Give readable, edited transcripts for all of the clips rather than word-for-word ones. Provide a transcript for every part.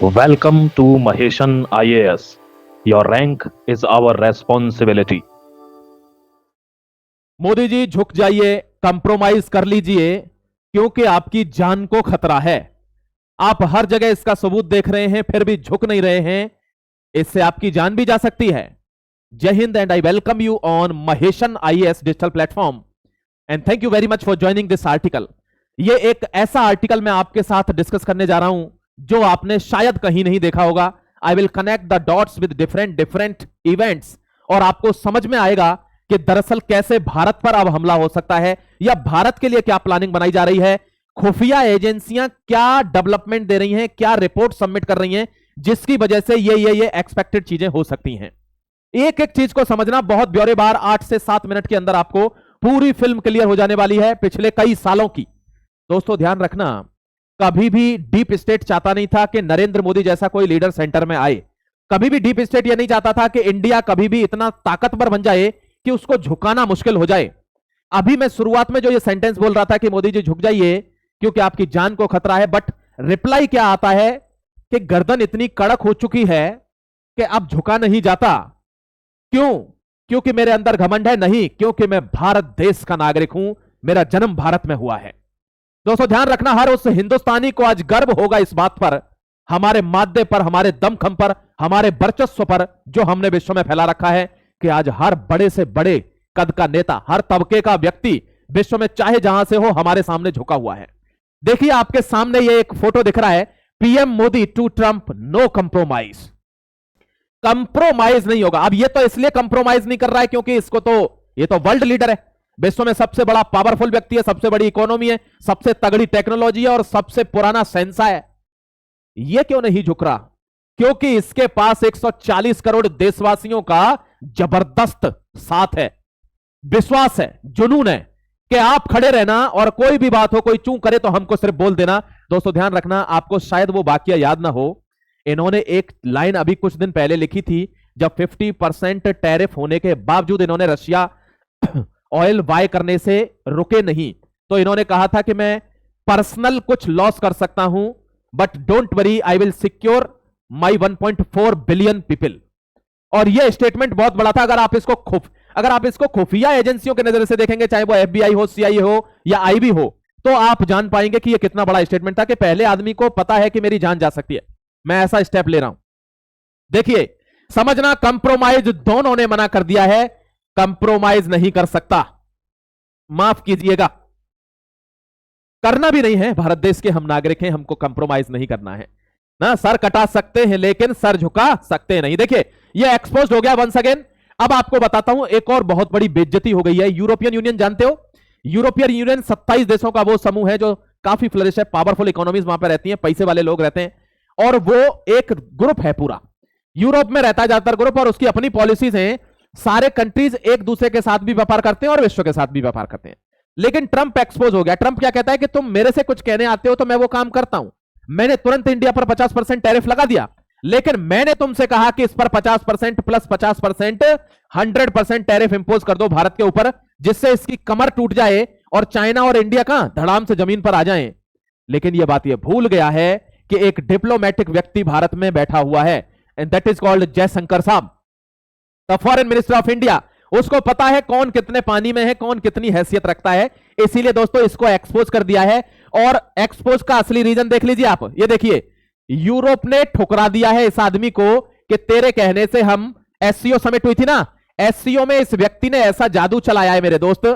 Welcome to Maheshan IAS. Your rank is our responsibility. Modi ji झुक जाइए, compromise कर लीजिए, क्योंकि आपकी जान को खतरा है। आप हर जगह इसका सबूत देख रहे हैं, फिर भी झुक नहीं रहे हैं। इससे आपकी जान भी जा सकती है। जय Hind and I welcome you on Maheshan IAS digital platform and thank you very much for joining this article. ये एक ऐसा आर्टिकल मैं आपके साथ डिस्कस करने जा रहा हूं जो आपने शायद कहीं नहीं देखा होगा। I will connect the dots with different events और आपको समझ में आएगा कि दरअसल कैसे भारत पर अब हमला हो सकता है या भारत के लिए क्या प्लानिंग बनाई जा रही है। खुफिया एजेंसियां क्या डेवलपमेंट दे रही हैं, क्या रिपोर्ट सबमिट कर रही हैं, जिसकी वजह से ये एक्सपेक्टेड चीजें हो सकती हैं। एक एक चीज को समझना बहुत ब्यौरेवार 8 से 7 मिनट के अंदर आपको पूरी फिल्म क्लियर हो जाने वाली है पिछले कई सालों की। दोस्तों ध्यान रखना, कभी भी डीप स्टेट चाहता नहीं था कि नरेंद्र मोदी जैसा कोई लीडर सेंटर में आए। कभी भी डीप स्टेट यह नहीं चाहता था कि इंडिया कभी भी इतना ताकतवर बन जाए कि उसको झुकाना मुश्किल हो जाए। अभी मैं शुरुआत में जो ये सेंटेंस बोल रहा था कि मोदी जी झुक जाइए क्योंकि आपकी जान को खतरा है, बट रिप्लाई क्या आता है कि गर्दन इतनी कड़क हो चुकी है कि अब झुका नहीं जाता। क्यों? क्योंकि मेरे अंदर घमंड है? नहीं, क्योंकि मैं भारत देश का नागरिक हूं, मेरा जन्म भारत में हुआ है। दोस्तों ध्यान रखना, हर उस हिंदुस्तानी को आज गर्व होगा इस बात पर, हमारे माद्दे पर, हमारे दमखम पर, हमारे वर्चस्व पर जो हमने विश्व में फैला रखा है, कि आज हर बड़े से बड़े कद का नेता, हर तबके का व्यक्ति विश्व में चाहे जहां से हो हमारे सामने झुका हुआ है। देखिए आपके सामने ये एक फोटो दिख रहा है, PM Modi to Trump, no compromise. Compromise नहीं होगा। अब ये तो इसलिए कंप्रोमाइज नहीं कर रहा है क्योंकि इसको तो, ये तो वर्ल्ड लीडर है, विश्व में सबसे बड़ा पावरफुल व्यक्ति है, सबसे बड़ी इकोनॉमी है, सबसे तगड़ी टेक्नोलॉजी है और सबसे पुराना सेंसा है। ये क्यों नहीं झुक रहा? क्योंकि इसके पास 140 करोड़ देशवासियों का जबरदस्त साथ है, विश्वास है, जुनून है कि आप खड़े रहना और कोई भी बात हो, कोई चूक करे तो हमको सिर्फ बोल देना। दोस्तों ध्यान रखना, आपको शायद वो वाकया याद ना हो, इन्होंने एक लाइन अभी कुछ दिन पहले लिखी थी जब 50% टैरिफ होने के बावजूद इन्होंने रशिया ऑयल बाय करने से रुके नहीं, तो इन्होंने कहा था कि मैं पर्सनल कुछ लॉस कर सकता हूं, but don't worry, I will secure my 1.4 billion people. और यह स्टेटमेंट बहुत बड़ा था। अगर आप इसको खुफिया एजेंसियों के नजर से देखेंगे, चाहे वो एफबीआई हो, सीआईए हो या आईबी हो, तो आप जान पाएंगे कि यह कितना बड़ा स्टेटमेंट था कि पहले आदमी को पता है कि मेरी जान जा सकती है, मैं ऐसा स्टेप ले रहा हूं। देखिए समझना, कंप्रोमाइज दोनों ने मना कर दिया है, कंप्रोमाइज नहीं कर सकता, माफ कीजिएगा, करना भी नहीं है। भारत देश के हम नागरिक हैं, हमको कंप्रोमाइज नहीं करना है ना। सर कटा सकते हैं लेकिन सर झुका सकते नहीं। देखिए ये एक्सपोज हो गया वंस अगेन। अब आपको बताता हूं, एक और बहुत बड़ी बेइज्जती हो गई है। यूरोपियन यूनियन जानते हो, यूरोपियन यूनियन 27 देशों का वो समूह है जो काफी फ्लरिश है, पावरफुल इकोनॉमीज वहां पर रहती हैं, पैसे वाले लोग रहते हैं, और वो एक ग्रुप है, पूरा यूरोप में रहता है ज्यादातर ग्रुप, और उसकी अपनी पॉलिसीज हैं। सारे कंट्रीज एक दूसरे के साथ भी व्यापार करते हैं और विश्व के साथ भी व्यापार करते हैं। लेकिन ट्रंप एक्सपोज हो गया। ट्रंप क्या कहता है कि तुम मेरे से कुछ कहने आते हो तो मैं वो काम करता हूं। मैंने तुरंत इंडिया पर 50% टैरिफ लगा दिया, लेकिन मैंने तुमसे कहा कि इस पर 50% प्लस 50% 100% टैरिफ इंपोज कर दो भारत के ऊपर, जिससे इसकी कमर टूट जाए और चाइना और इंडिया का धड़ाम से जमीन पर आ जाएं। लेकिन यह बात यह भूल गया है कि एक डिप्लोमेटिक व्यक्ति भारत में बैठा हुआ है, and that is called Jaishankar साहब, the foreign minister of India. उसको पता है कौन कितने पानी में है, कौन कितनी हैसियत रखता है, इसीलिए दोस्तों इसको एक्सपोज कर दिया है। और एक्सपोज का असली रीजन देख लीजिए आप, ये देखिए, यूरोप ने ठुकरा दिया है इस आदमी को कि तेरे कहने से हम, एससीओ समिट हुई थी ना, एससीओ में इस व्यक्ति ने ऐसा जादू चलाया है मेरे दोस्त,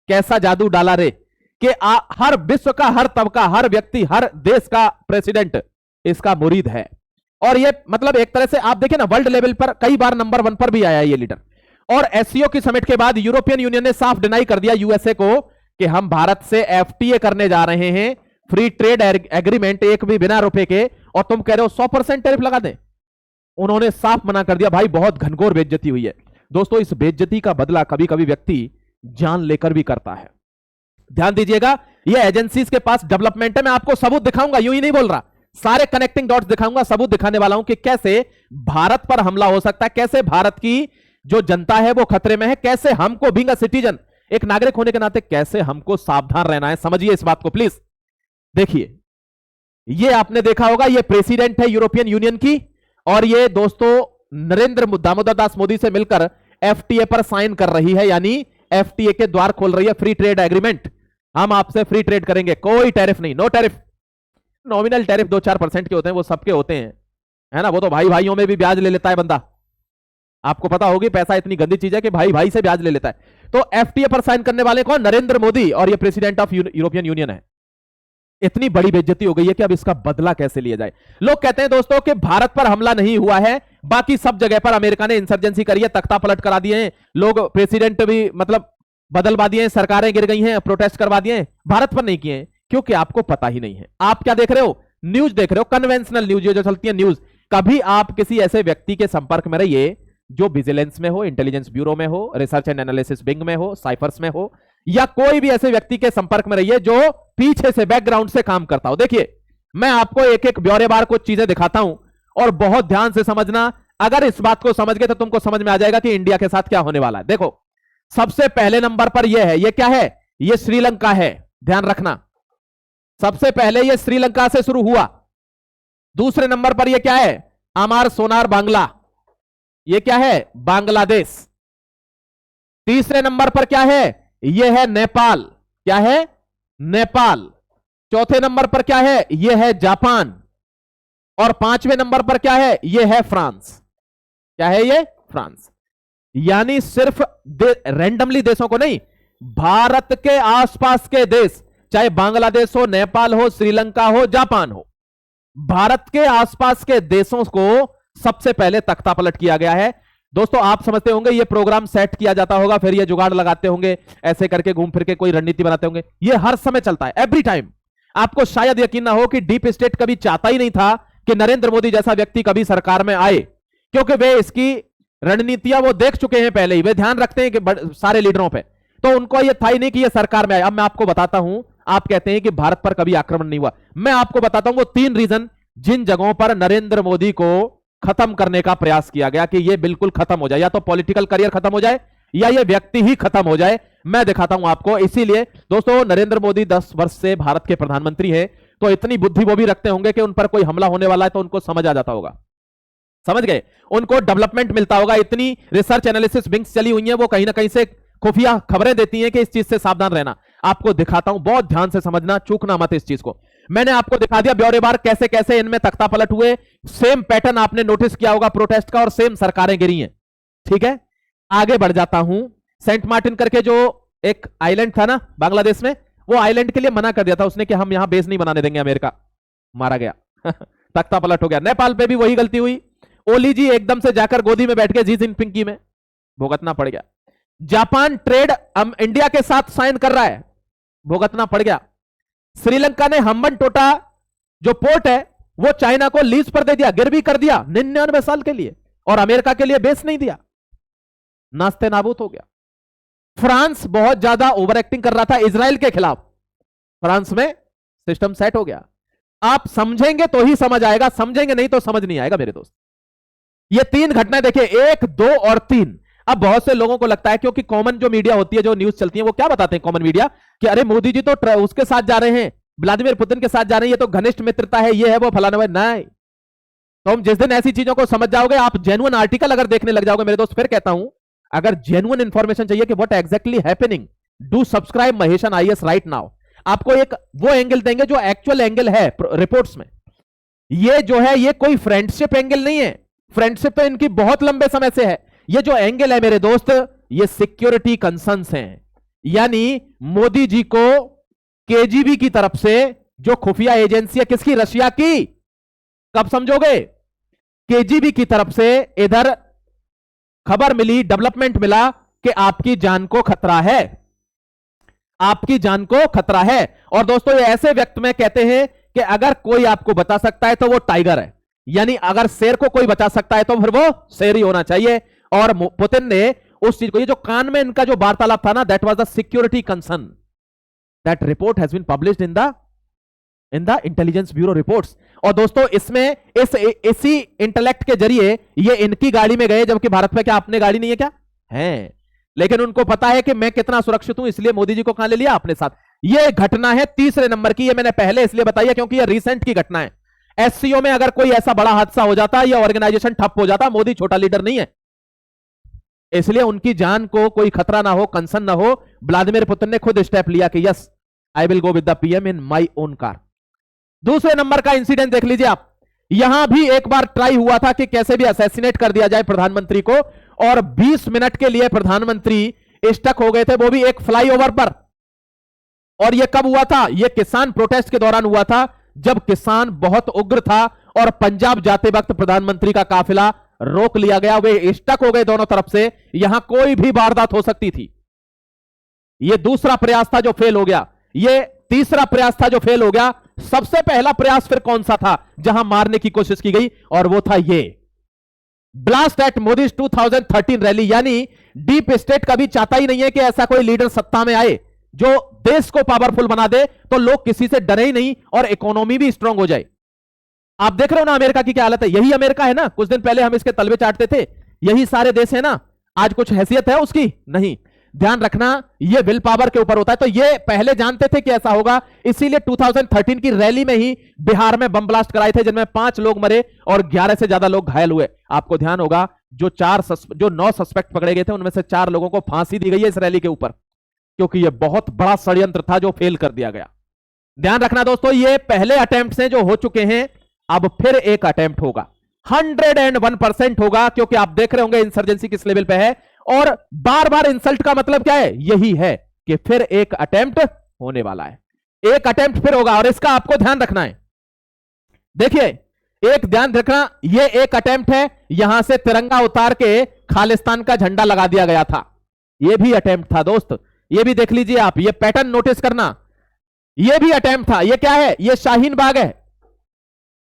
कैसा जादू डाला रे, कि हर विश्व का, हर तबका, हर व्यक्ति, हर देश का प्रेसिडेंट इसका मुरीद है। और ये मतलब एक तरह से आप देखें ना, वर्ल्ड लेवल पर कई बार नंबर 1 पर भी आया ये लीडर। और एससीओ की समिट के बाद यूरोपियन यूनियन ने साफ डिनाई कर दिया यूएसए को कि हम भारत से एफटीए करने जा रहे हैं, फ्री ट्रेड एग्रीमेंट, एक भी बिना रुपए के, और तुम कह रहे हो 100% टैरिफ लगा दें। उन्होंने साफ मना कर दिया। भाई बहुत घनघोर बेइज्जती हुई है दोस्तों। इस बेइज्जती का बदला कभी कभी व्यक्ति जान लेकर भी करता है। ध्यान दीजिएगा, ये एजेंसीज के पास डेवलपमेंट है। मैं आपको सबूत दिखाऊंगा, यूं ही नहीं बोल रहा, सारे कनेक्टिंग डॉट्स दिखाऊंगा, सबूत दिखाने वाला हूं कि कैसे भारत पर हमला हो सकता है, कैसे भारत की जो जनता है वो खतरे में है, कैसे हमको बीइंग अ सिटीजन, एक नागरिक होने के नाते कैसे हमको सावधान रहना है। समझिए इस बात को प्लीज। देखिए ये आपने देखा होगा, ये प्रेसिडेंट है यूरोपियन यूनियन की, और ये दोस्तों नरेंद्र दामोदर दास मोदी से मिलकर एफटीए पर साइन कर रही है, यानी एफटीए के द्वार खोल रही है, फ्री ट्रेड एग्रीमेंट। हम आपसे फ्री ट्रेड करेंगे, कोई टैरिफ नहीं, नो टैरिफ। नॉमिनल टैरिफ 2-4% के होते हैं, वो सबके होते हैं, है ना, वो तो भाई भाइयों में भी ब्याज ले लेता है बंदा। आपको पता होगी पैसा इतनी गंदी चीज है कि भाई भाई से ब्याज ले लेता है। तो एफटीए पर साइन करने वाले कौन? नरेंद्र मोदी, और ये प्रेसिडेंट ऑफ यूरोपियन यूनियन है। इतनी बड़ी बेइज्जती हो गई है कि अब इसका बदला कैसे लिया जाए। लोग कहते हैं दोस्तों कि भारत पर हमला नहीं हुआ है, बाकी सब जगह पर अमेरिका ने इंसर्जेंसी करी है, तख्ता पलट करा दिए हैं लोग, प्रेसिडेंट भी मतलब बदलवा दिए हैं, सरकारें गिर गई हैं, प्रोटेस्ट करवा दिए हैं, भारत पर नहीं किए हैं क्योंकि आपको पता ही नहीं है। आप क्या देख रहे हो? न्यूज देख रहे हो, कन्वेंशनल न्यूज जो चलती है न्यूज। कभी आप किसी ऐसे व्यक्ति के संपर्क में रहिए जो विजिलेंस में हो, इंटेलिजेंस ब्यूरो में हो, रिसर्च एंड एनालिसिस विंग में हो, साइफर्स में हो, या कोई भी ऐसे व्यक्ति के संपर्क में रहिए जो पीछे से बैकग्राउंड से काम करता हो। देखिए, मैं आपको एक एक ब्यौरेवार कुछ चीजें दिखाता हूं और बहुत ध्यान से समझना। अगर इस बात को समझ गए तो तुमको समझ में आ जाएगा कि इंडिया के साथ क्या होने वाला है। देखो, सबसे पहले नंबर पर यह है, यह क्या है? यह श्रीलंका है, ध्यान रखना। सबसे पहले यह श्रीलंका से शुरू हुआ। दूसरे नंबर पर यह क्या है? अमार सोनार बांग्ला, यह क्या है? बांग्लादेश। तीसरे नंबर पर क्या है? यह है नेपाल, क्या है? नेपाल। चौथे नंबर पर क्या है? यह है जापान। और पांचवें नंबर पर क्या है? यह है फ्रांस। क्या है ये? फ्रांस। यानी सिर्फ रैंडमली देशों को नहीं, भारत के आसपास के देश, चाहे बांग्लादेश हो, नेपाल हो, श्रीलंका हो, जापान हो, भारत के आसपास के देशों को सबसे पहले तख्ता पलट किया गया है। दोस्तों, आप समझते होंगे ये प्रोग्राम सेट किया जाता होगा, फिर ये जुगाड़ लगाते होंगे, ऐसे करके घूम फिर के कोई रणनीति बनाते होंगे। ये हर समय चलता है, एवरी टाइम। आपको शायद यकीन ना हो कि डीप स्टेट कभी चाहता ही नहीं था कि नरेंद्र मोदी जैसा व्यक्ति कभी सरकार में आए, क्योंकि वे इसकी रणनीतियां वो देख चुके हैं पहले ही, वे ध्यान रखते हैं कि सारे लीडरों पे, तो उनको ये था ही नहीं कि ये सरकार में आए। अब मैं आपको बताता हूं, आप कहते हैं कि भारत पर कभी आक्रमण नहीं हुआ, मैं आपको बताता हूं वो 3 रीजन जिन जगहों पर नरेंद्र मोदी को खत्म करने का प्रयास किया गया कि ये बिल्कुल खत्म हो जाए, या तो पॉलिटिकल करियर खत्म हो जाए या ये व्यक्ति ही खत्म हो जाए। मैं दिखाता हूं आपको। इसीलिए दोस्तों, नरेंद्र मोदी 10 वर्ष से भारत के प्रधानमंत्री हैं, तो इतनी बुद्धि वो भी रखते होंगे कि उन पर कोई हमला होने वाला है तो उनको समझ आ जाता होगा, समझ गए? उनको डेवलपमेंट मिलता होगा। इतनी रिसर्च एनालिसिस विंग्स चली हुई हैं, वो कहीं ना कहीं से खुफिया खबरें देती हैं कि इस चीज से सावधान रहना। आपको दिखाता हूं, बहुत ध्यान से समझना, चूकना मत इस चीज को। मैंने आपको दिखा दिया ब्यौरेवार कैसे कैसे इनमें तख्ता पलट हुए। सेम पैटर्न आपने नोटिस किया होगा प्रोटेस्ट का, और सेम सरकारें गिरी हैं। ठीक है, आगे बढ़ जाता हूं। सेंट मार्टिन करके जो एक आइलैंड था ना बांग्लादेश में, वो आइलैंड के लिए मना कर दिया था उसने कि हम यहां बेस नहीं बनाने देंगे, अमेरिका। मारा गया तख्ता पलट हो गया। नेपाल पे भी वही गलती हुई, ओली जी एकदम से जाकर गोदी में बैठ गए जी जिनपिंग की में, भुगतना पड़ गया। जापान ट्रेड इंडिया के साथ साइन कर रहा है, भुगतना पड़ गया। श्रीलंका ने हम्बन टोटा जो पोर्ट है वो चाइना को लीज पर दे दिया, गिरवी कर दिया 99 साल के लिए, और अमेरिका के लिए बेस नहीं दिया, नास्ते नाबूद हो गया। फ्रांस बहुत ज्यादा ओवर एक्टिंग कर रहा था इजराइल के खिलाफ, फ्रांस में सिस्टम सेट हो गया। आप समझेंगे तो ही समझ आएगा, समझेंगे नहीं तो समझ नहीं आएगा मेरे दोस्त। ये 3 घटनाएं देखिए, 1, 2 और 3। अब बहुत से लोगों को लगता है, क्योंकि कॉमन जो मीडिया होती है, जो न्यूज चलती है, वो क्या बताते हैं कॉमन मीडिया कि अरे मोदी जी तो उसके साथ जा रहे हैं, व्लादिमीर पुतिन के साथ जा रहे हैं, ये तो घनिष्ठ मित्रता है, ये है वो फलाना है। नहीं, तो हम जिस दिन ऐसी चीजों को समझ जाओगे, आप जेन्युइन आर्टिकल अगर देखने लग जाओगे मेरे दोस्त, फिर कहता हूं, अगर जेन्युइन इंफॉर्मेशन चाहिए कि what exactly happening, do subscribe Maheshan IAS right now. आपको एक वो एंगल देंगे जो एक्चुअल एंगल है रिपोर्ट्स में। ये जो है, ये कोई फ्रेंडशिप एंगल नहीं है, फ्रेंडशिप तो इनकी बहुत लंबे समय से है। ये जो एंगल है मेरे दोस्त, ये सिक्योरिटी कंसर्न्स हैं, यानी मोदी जी को केजीबी की तरफ से जो खुफिया एजेंसी है, किसकी? रशिया की। कब समझोगे? केजीबी की तरफ से इधर खबर मिली, डेवलपमेंट मिला कि आपकी जान को खतरा है, आपकी जान को खतरा है। और दोस्तों, ये ऐसे व्यक्ति में कहते हैं कि अगर कोई आपको बता सकता है तो वो टाइगर है, यानी अगर शेर को कोई बचा सकता है तो फिर वो शेर ही होना चाहिए। और पुतिन ने उस चीज को, ये जो कान में इनका जो वार्तालाप था ना, that was the security concern, that report has been published in the intelligence bureau reports. और दोस्तों, इसमें इसी इंटेलेक्ट के जरिए ये इनकी गाड़ी में गए, जबकि भारत में क्या अपने गाड़ी नहीं है क्या? है, लेकिन उनको पता है कि मैं कितना सुरक्षित हूं, इसलिए मोदी जी को कहां ले लिया? अपने साथ। ये घटना है तीसरे नंबर की। ये मैंने पहले इसलिए बताई है क्योंकि ये रिसेंट की घटना है। एससीओ में अगर कोई ऐसा बड़ा हादसा हो जाता या ऑर्गेनाइजेशन ठप हो जाता, मोदी छोटा लीडर नहीं है, इसलिए उनकी जान को कोई खतरा ना हो, कंसर्न ना हो, व्लादिमीर पुतिन ने खुद स्टेप लिया कि yes I will go with the PM in my own car. दूसरे नंबर का इंसिडेंट देख लीजिए आप। यहां भी एक बार ट्राई हुआ था कि कैसे भी असैसिनेट कर दिया जाए प्रधानमंत्री को, और 20 मिनट के लिए प्रधानमंत्री स्टक हो गए थे, वो भी एक फ्लाईओवर पर। और यह कब हुआ था? यह किसान प्रोटेस्ट के दौरान हुआ था, जब किसान बहुत उग्र था और पंजाब जाते वक्त प्रधानमंत्री का काफिला रोक लिया गया। वे स्टक हो गए दोनों तरफ से, यहां कोई भी वारदात हो सकती थी। यह दूसरा प्रयास था जो फेल हो गया। यह तीसरा प्रयास था जो फेल हो गया। सबसे पहला प्रयास फिर कौन सा था जहां मारने की कोशिश की गई? और वो था ये ब्लास्ट एट मोदी 2013 रैली। यानी डीप स्टेट कभी चाहता ही नहीं है कि ऐसा कोई लीडर सत्ता में आए जो देश को पावरफुल बना दे, तो लोग किसी से डरे ही नहीं और इकोनॉमी भी स्ट्रांग हो जाए। आप देख रहे हो ना अमेरिका की क्या हालत है। यही अमेरिका है ना, कुछ दिन पहले हम इसके तलवे चाटते थे। यही सारे देश है ना, आज कुछ हैसियत है उसकी? नहीं। ध्यान रखना, ये विल पावर के ऊपर होता है। तो ये पहले जानते थे कि ऐसा होगा, इसीलिए 2013 की रैली में ही बिहार में बम ब्लास्ट कराए थे, जिनमें 5 लोग मरे और 11 से ज्यादा लोग घायल हुए। आपको ध्यान होगा जो 9 सस्पेक्ट पकड़े गए थे, उनमें से 4 लोगों को फांसी दी गई है इस रैली के ऊपर, क्योंकि यह बहुत बड़ा षड्यंत्र था जो फेल कर दिया गया। ध्यान रखना दोस्तों, ये पहले अटेम्प्ट हैं जो हो चुके हैं, अब फिर एक अटेम्प्ट होगा, 101% होगा, क्योंकि आप देख रहे होंगे इंसर्जेंसी किस लेवल पे है। और बार बार इंसल्ट का मतलब क्या है? यही है कि फिर एक अटेम्प्ट होने वाला है, एक अटेम्प्ट फिर होगा, और इसका आपको ध्यान रखना है। देखिए, एक ध्यान रखना, ये एक अटेम्प्ट है, यहां से तिरंगा उतार के खालिस्तान का झंडा लगा दिया गया था, ये भी अटेम्प्ट था दोस्त। ये भी देख लीजिए आप, ये पैटर्न नोटिस करना, ये भी अटेम्प्ट था। ये क्या है? ये शाहीन बाग है,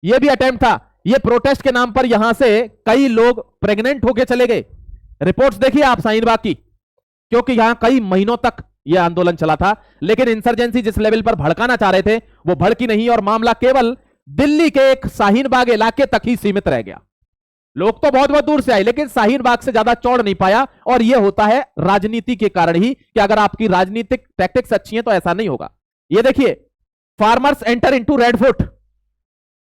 ये भी अटेम्प्ट था। ये प्रोटेस्ट के नाम पर यहां से कई लोग प्रेग्नेंट होके चले गए। रिपोर्ट्स देखिए आप शाहीन बाग की, क्योंकि यहां कई महीनों तक यह आंदोलन चला था, लेकिन इंसर्जेंसी जिस लेवल पर भड़काना चाह रहे थे वो भड़की नहीं, और मामला केवल दिल्ली के एक शाहीन बाग इलाके तक ही सीमित रह गया। लोग तो बहुत बहुत दूर से आए, लेकिन शाहीन बाग से ज्यादा चौड़ नहीं पाया। और यह होता है राजनीति के कारण ही, कि अगर आपकी राजनीतिक टैक्टिक्स अच्छी हैं तो ऐसा नहीं होगा। ये देखिए, farmers enter into red fort,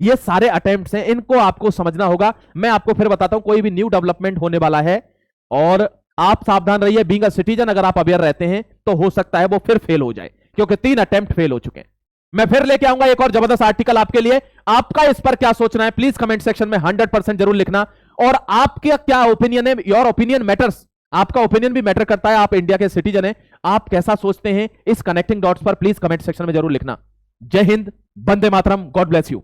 ये सारे अटेम्प्ट्स हैं, इनको आपको समझना होगा। मैं आपको फिर बताता हूं, कोई भी न्यू डेवलपमेंट होने वाला है और आप सावधान रहिए। बीइंग अ सिटीजन अगर आप अवेयर रहते हैं तो हो सकता है वो फिर फेल हो जाए, क्योंकि 3 अटेम्प्ट फेल हो चुके हैं। मैं फिर लेके आऊंगा एक और जबरदस्त आर्टिकल आपके लिए। आपका इस पर क्या सोचना है प्लीज कमेंट सेक्शन में 100% जरूर लिखना। और आपके क्या ओपिनियन है? योर ओपिनियन मैटर्स, आपका ओपिनियन भी मैटर करता है। आप इंडिया के सिटीजन हैं, आप कैसा सोचते हैं इस कनेक्टिंग डॉट्स पर प्लीज कमेंट सेक्शन में जरूर लिखना। जय Hind, Vande Mataram, God bless you.